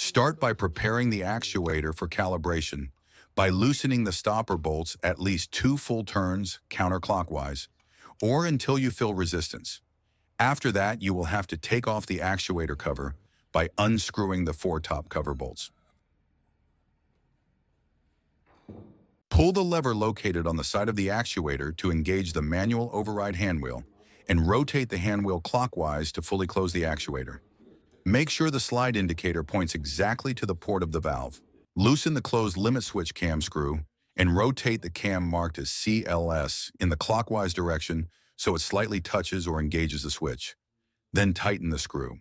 Start by preparing the actuator for calibration by loosening the stopper bolts at least 2 full turns counterclockwise, or until you feel resistance. After that, you will have to take off the actuator cover by unscrewing the 4 top cover bolts. Pull the lever located on the side of the actuator to engage the manual override handwheel and rotate the handwheel clockwise to fully close the actuator. Make sure the slide indicator points exactly to the port of the valve. Loosen the closed limit switch cam screw and rotate the cam marked as CLS in the clockwise direction so it slightly touches or engages the switch. Then tighten the screw.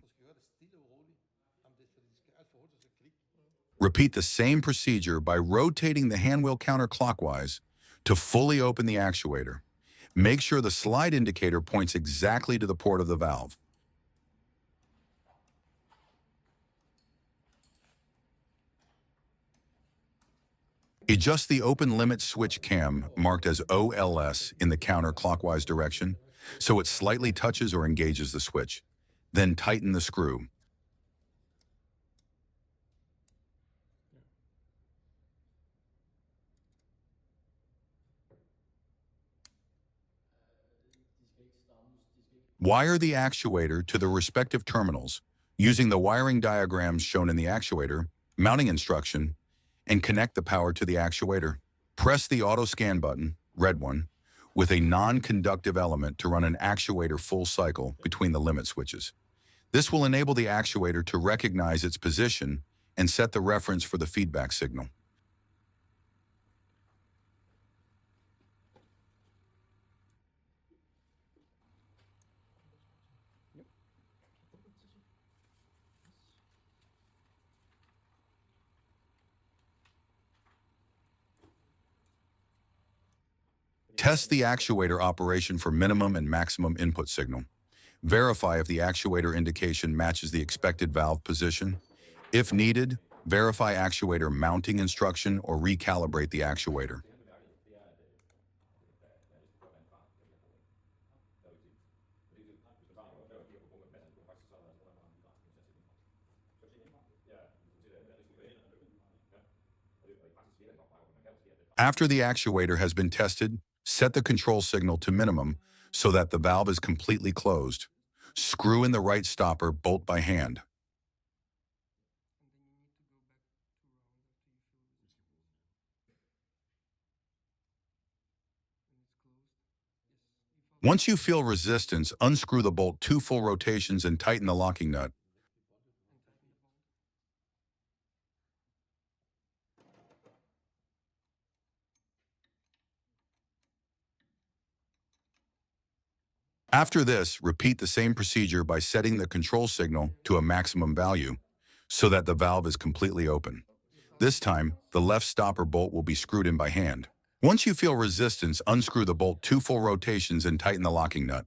Repeat the same procedure by rotating the handwheel counterclockwise to fully open the actuator. Make sure the slide indicator points exactly to the port of the valve. Adjust the open limit switch cam marked as OLS in the counterclockwise direction so it slightly touches or engages the switch. Then tighten the screw. Wire the actuator to the respective terminals using the wiring diagrams shown in the actuator, mounting instruction, and connect the power to the actuator. Press the auto scan button, red one, with a non-conductive element to run an actuator full cycle between the limit switches. This will enable the actuator to recognize its position and set the reference for the feedback signal. Test the actuator operation for minimum and maximum input signal. Verify if the actuator indication matches the expected valve position. If needed, verify actuator mounting instruction or recalibrate the actuator. After the actuator has been tested, set the control signal to minimum so that the valve is completely closed. Screw in the right stopper bolt by hand. Once you feel resistance, unscrew the bolt 2 full rotations and tighten the locking nut. After this, repeat the same procedure by setting the control signal to a maximum value so that the valve is completely open. This time, the left stopper bolt will be screwed in by hand. Once you feel resistance, unscrew the bolt 2 full rotations and tighten the locking nut.